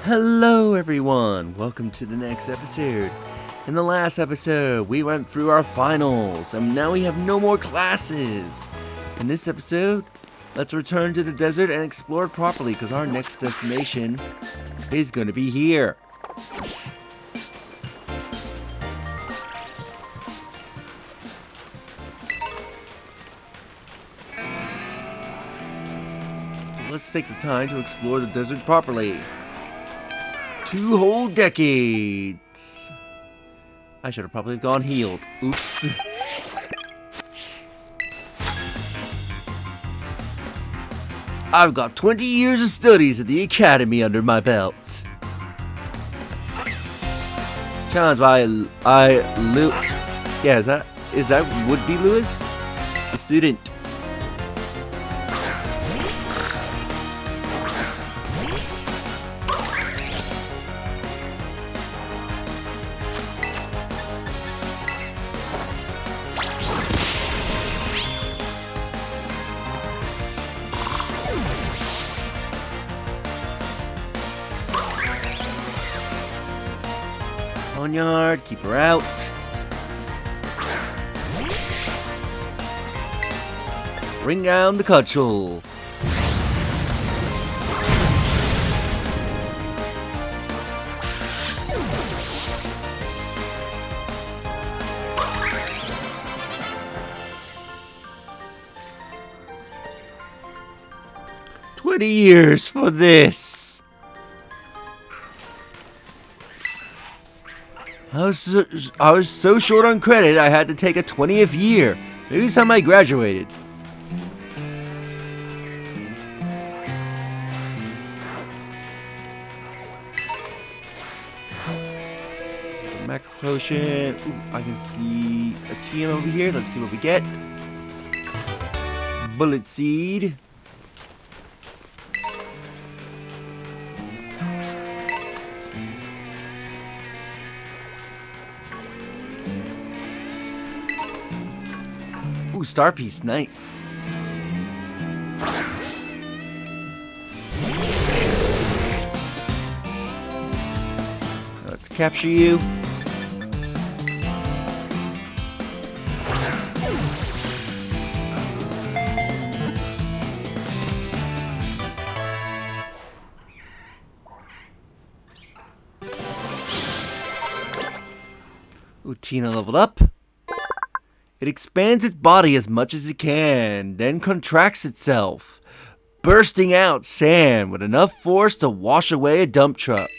Hello everyone, welcome to the next episode. In the last episode, we went through our finals, and now we have no more classes. In this episode, let's return to the desert and explore it properly, because our next destination is going to be here. So let's take the time to explore the desert properly. 2 whole decades. I should have probably gone healed. Oops. I've got 20 years of studies at the academy under my belt. Challenged by yeah, is that would-be Lewis? The student. Yard, keep her out. Bring down the cudgel. "20 years for this." I was so short on credit, I had to take a 20th year. Maybe it's time I graduated. Macro potion. Ooh, I can see a TM over here. Let's see what we get. Bullet seed. Ooh, star piece, nice. Let's capture you. Ooh, Tina leveled up. It expands its body as much as it can, then contracts itself, bursting out sand with enough force to wash away a dump truck.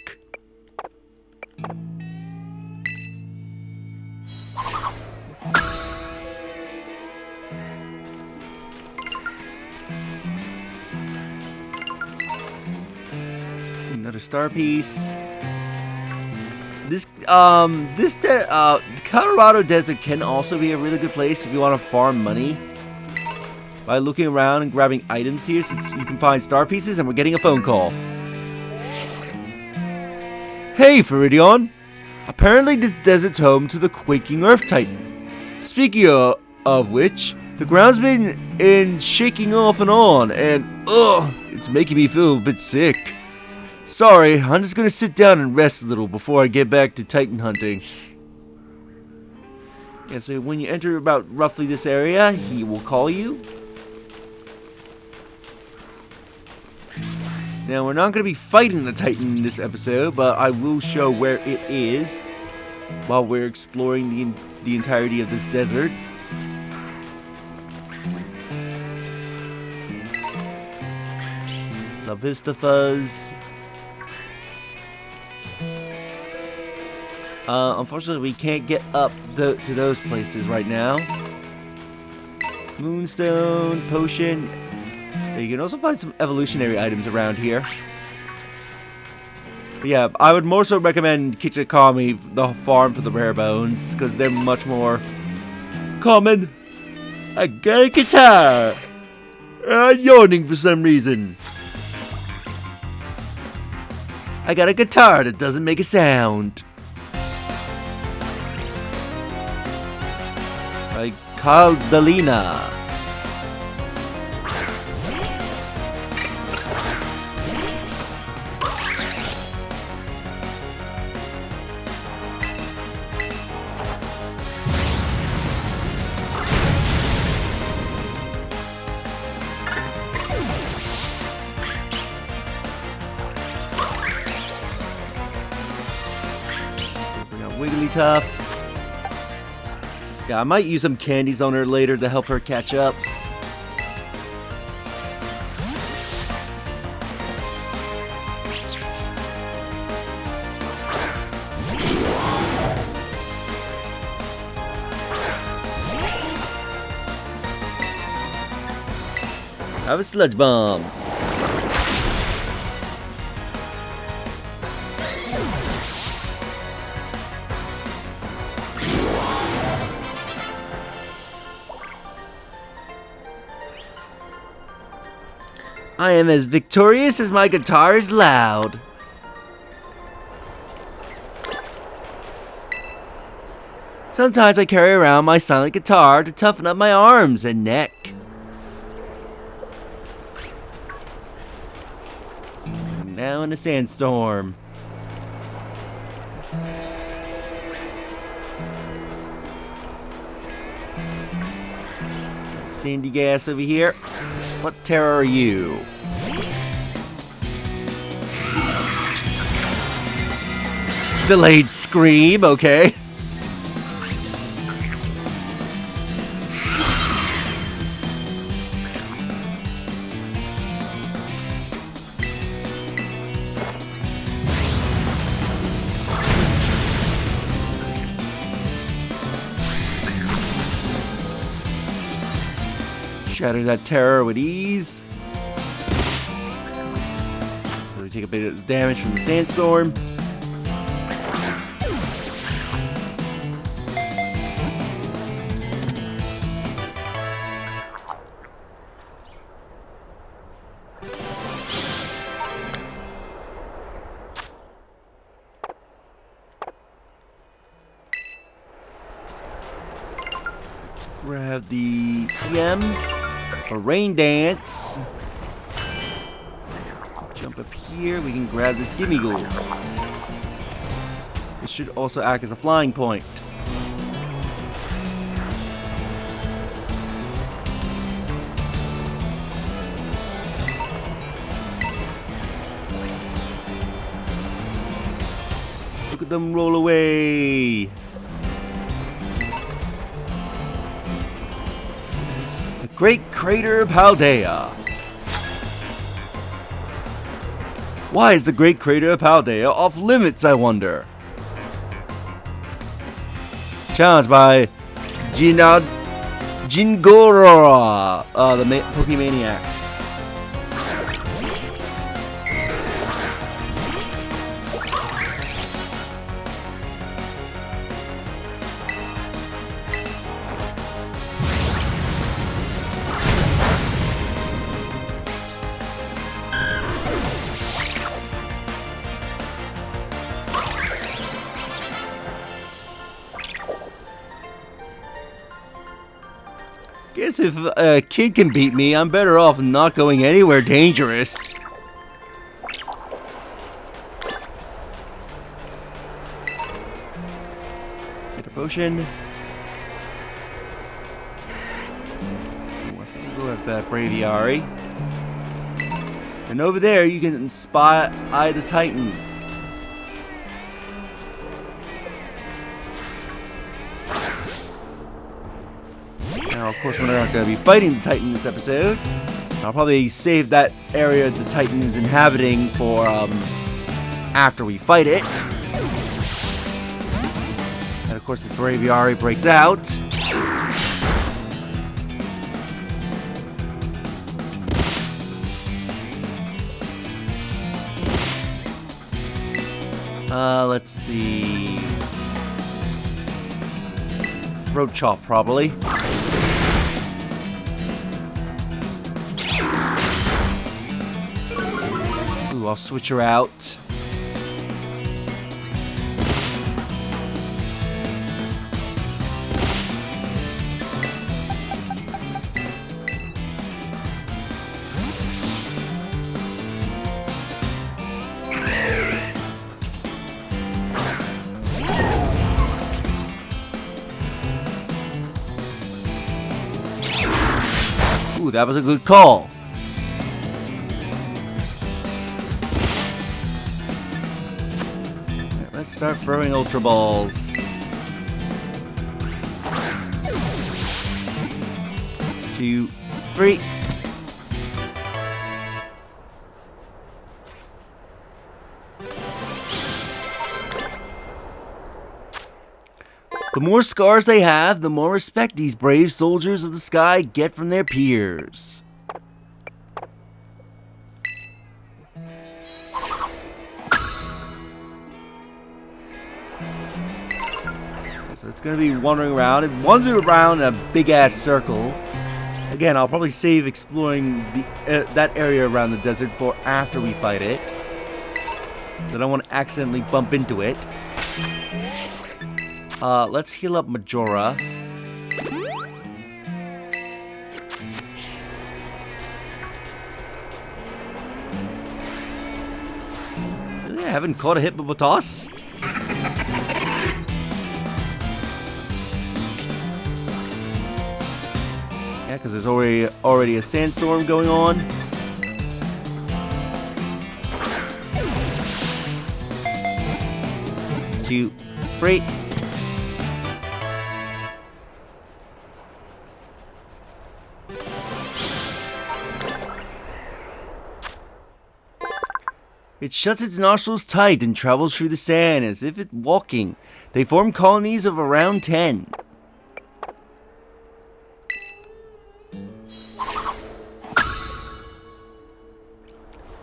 Another star piece. The Colorado Desert can also be a really good place if you want to farm money by looking around and grabbing items here, since you can find star pieces. And we're getting a phone call. Hey, Feridion. Apparently this desert's home to the quaking Earth Titan. Speaking of which, the ground's been shaking off and on, and it's making me feel a bit sick. Sorry, I'm just gonna sit down and rest a little before I get back to Titan hunting. Yeah, so when you enter about roughly this area, he will call you. Now, we're not gonna be fighting the Titan in this episode, but I will show where it is while we're exploring the entirety of this desert. La Vista Fuzz. Unfortunately, we can't get up to those places right now. Moonstone, potion. You can also find some evolutionary items around here. But yeah, I would more so recommend Kichikami, the farm for the rare bones, because they're much more common. I got a guitar. I'm yawning for some reason. I got a guitar that doesn't make a sound. Like Caldalina. tough. Yeah, I might use some candies on her later to help her catch up. Have a sludge bomb. I am as victorious as my guitar is loud. Sometimes I carry around my silent guitar to toughen up my arms and neck. Now in a sandstorm. Sandy gas over here. What terror are you? Delayed scream, okay. Shatter that terror with ease. So we take a bit of damage from the sandstorm. Grab the TM. A rain dance. Jump up here. We can grab this gimme ghoul. It should also act as a flying point. Look at them roll away. Great Crater of Paldea. Why is the Great Crater of Paldea off limits, I wonder? Challenged by Jingorora, the Pokemaniac. Guess if a kid can beat me, I'm better off not going anywhere dangerous. Get a potion. Go have that Braviary. And over there, you can spy Eye the Titan. Now, of course, we're not going to be fighting the Titan this episode. I'll probably save that area the Titan is inhabiting for after we fight it. And of course, the Braviary breaks out. Let's see. Throat chop, probably. Ooh, I'll switch her out. Ooh, that was a good call. Let's start throwing Ultra Balls. 2, 3. The more scars they have, the more respect these brave soldiers of the sky get from their peers. So it's going to be wandering around in a big-ass circle. Again, I'll probably save exploring that area around the desert for after we fight it. I don't want to accidentally bump into it. Let's heal up Majora. Really? I haven't caught a hippopotamus? Yeah, because there's already a sandstorm going on. Two, three. It shuts its nostrils tight and travels through the sand as if it's walking. They form colonies of around 10.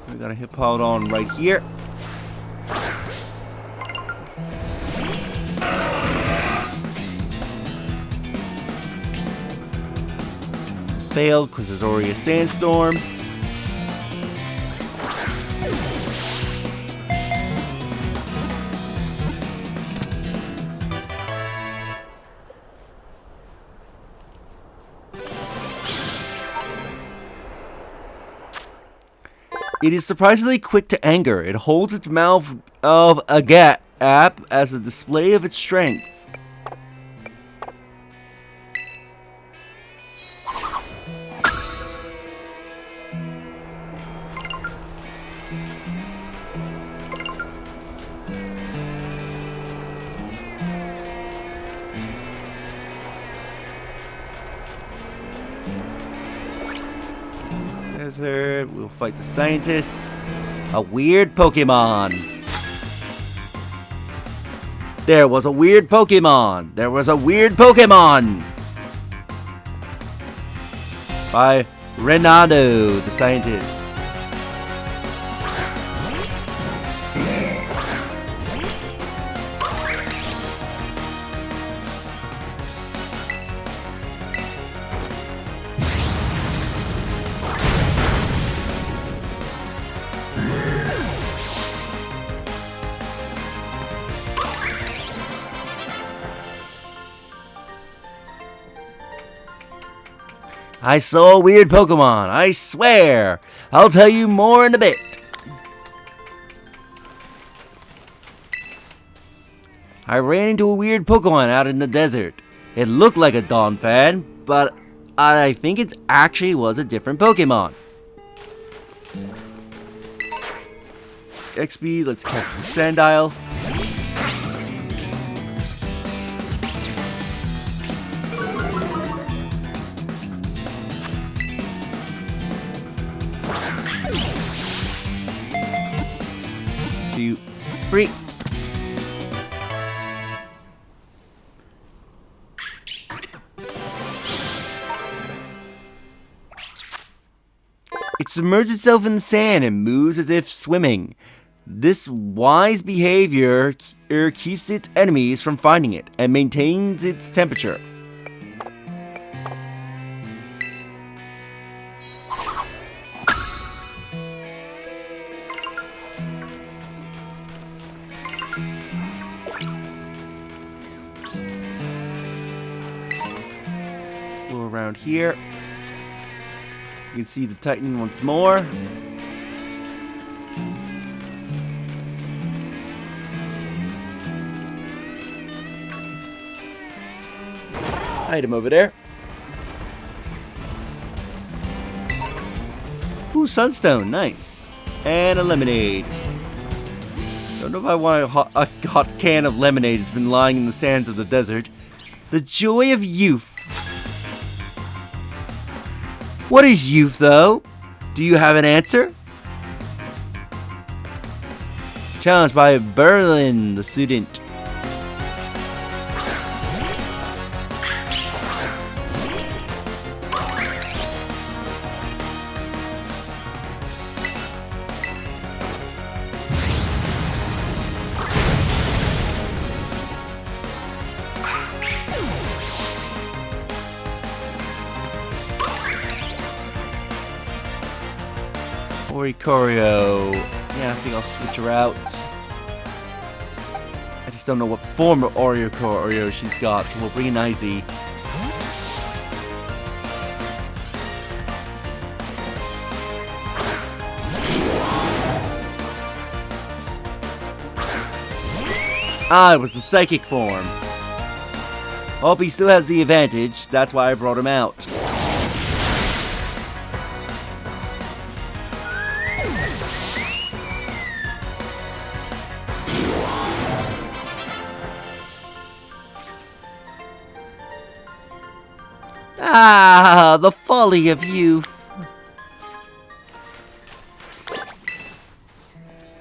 We got a hippodon right here. Failed because there's already a sandstorm. It is surprisingly quick to anger. It holds its mouth of a gap as a display of its strength. Desert. We'll fight the scientists. A weird Pokemon. There was a weird Pokemon. There was a weird Pokemon. By Renato, the scientist. I saw a weird Pokemon, I swear! I'll tell you more in a bit. I ran into a weird Pokemon out in the desert. It looked like a Donphan, but I think it actually was a different Pokemon. XP, let's capture Sandile. Two, three. It submerges itself in the sand and moves as if swimming. This wise behavior keeps its enemies from finding it and maintains its temperature. Explore around here. You can see the Titan once more. Item over there. Ooh, Sunstone, nice. And a lemonade. Don't know if I want a hot can of lemonade. It's been lying in the sands of the desert. The joy of youth. What is youth, though? Do you have an answer? Challenged by Berlin, the student. Oricorio. Yeah, I think I'll switch her out. I just don't know what form of Oricorio she's got, so we'll bring in Izzy. Ah, it was the psychic form. Hope he still has the advantage. That's why I brought him out. Ah, the folly of youth.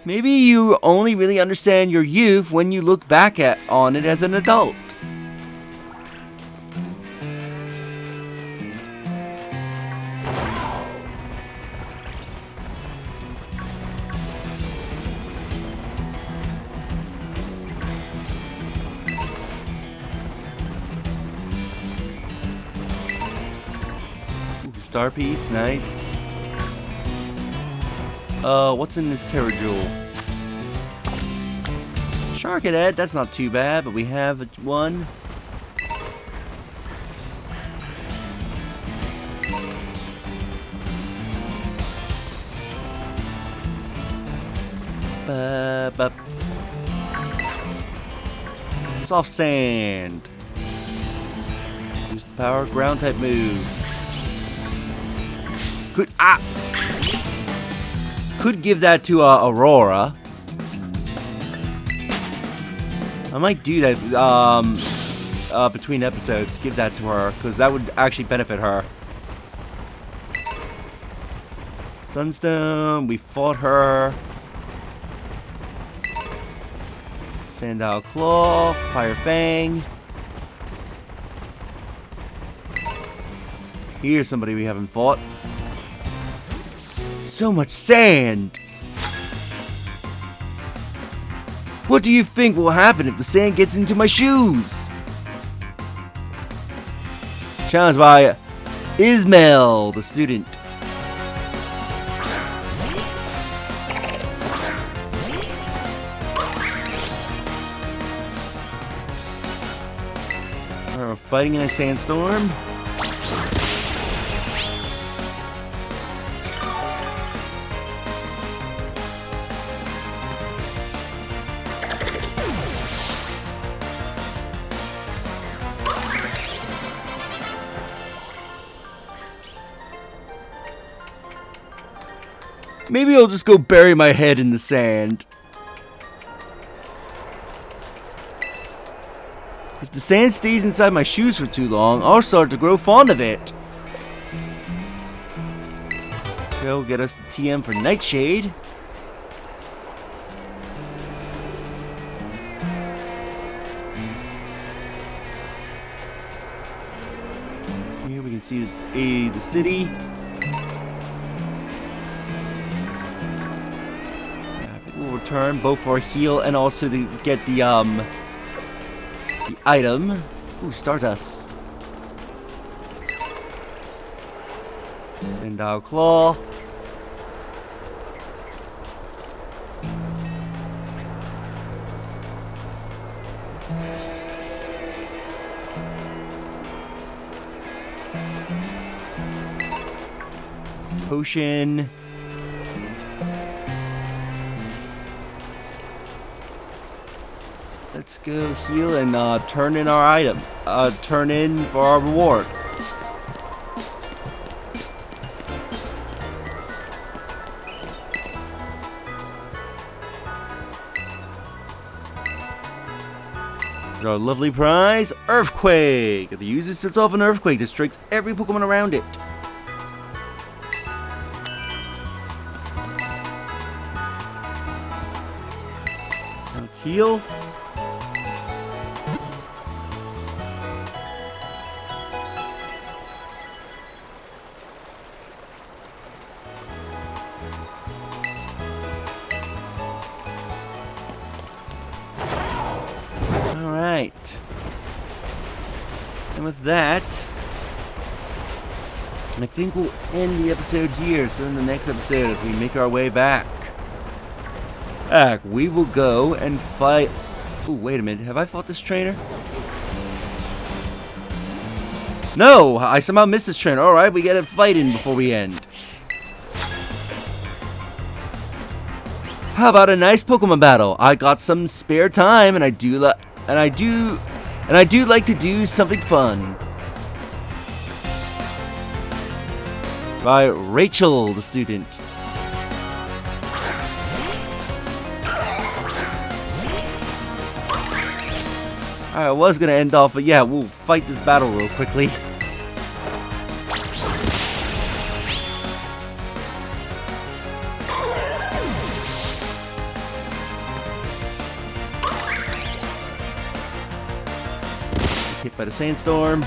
Maybe you only really understand your youth when you look back on it as an adult. Star piece, nice. What's in this Terra Jewel? Sharkhead, that's not too bad, but we have one. Soft sand. Use the power, ground type moves. Could give that to Aurora. I might do that between episodes. Give that to her because that would actually benefit her. Sunstone, we fought her. Sandile Claw, Fire Fang. Here's somebody we haven't fought. So much sand! What do you think will happen if the sand gets into my shoes? Challenged by Ismail, the student. We're fighting in a sandstorm. Maybe I'll just go bury my head in the sand. If the sand stays inside my shoes for too long, I'll start to grow fond of it. Go get us the TM for Nightshade. Here we can see the city. We'll return both for a heal and also to get the item. Ooh, Stardust. Sandile Claw. Potion. Let's go heal and turn in our item. Turn in for our reward. Our lovely prize, Earthquake. The user sets off an earthquake that strikes every Pokemon around it. Heal. Alright. And with that, I think we'll end the episode here. So in the next episode, as we make our way back, we will go and fight. Ooh, wait a minute. Have I fought this trainer? No! I somehow missed this trainer. Alright, we get a fight in before we end. How about a nice Pokemon battle? I got some spare time, and I do like to do something fun. By Rachel, the student. Alright, I was gonna end off, but yeah, we'll fight this battle real quickly. Hit by the sandstorm.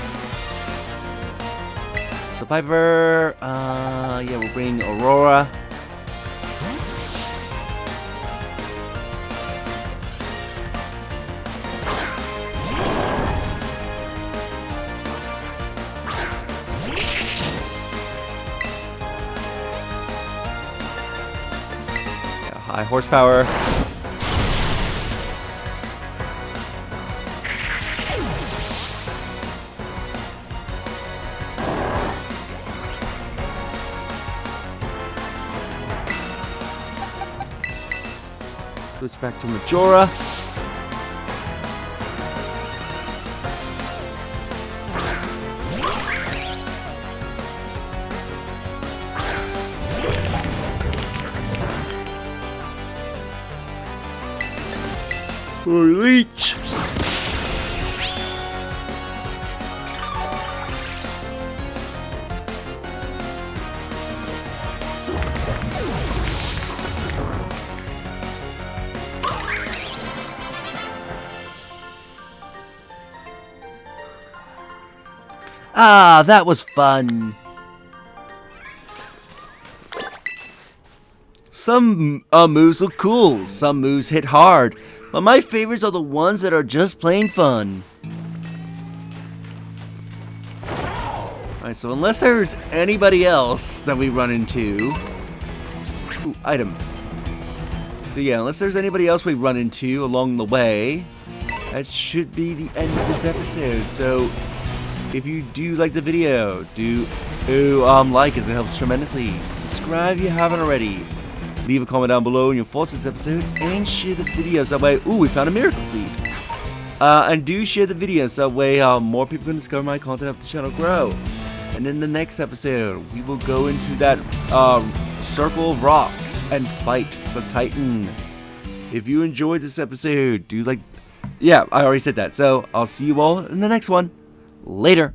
Survivor. Yeah, we'll bring Aurora. Yeah, high horsepower. Switch back to Majora. For Leech. Ah, that was fun. Some moves look cool, some moves hit hard, but my favorites are the ones that are just plain fun. Alright, so unless there's anybody else that we run into... Ooh, item. So yeah, unless there's anybody else we run into along the way, that should be the end of this episode. So... if you do like the video, do like, as it helps tremendously. Subscribe if you haven't already. Leave a comment down below on your thoughts on this episode, and share the video so that way, ooh, we found a miracle seed. And do share the video so that way more people can discover my content, help the channel grow. And in the next episode, we will go into that circle of rocks and fight the Titan. If you enjoyed this episode, do like, yeah, I already said that. So I'll see you all in the next one. Later.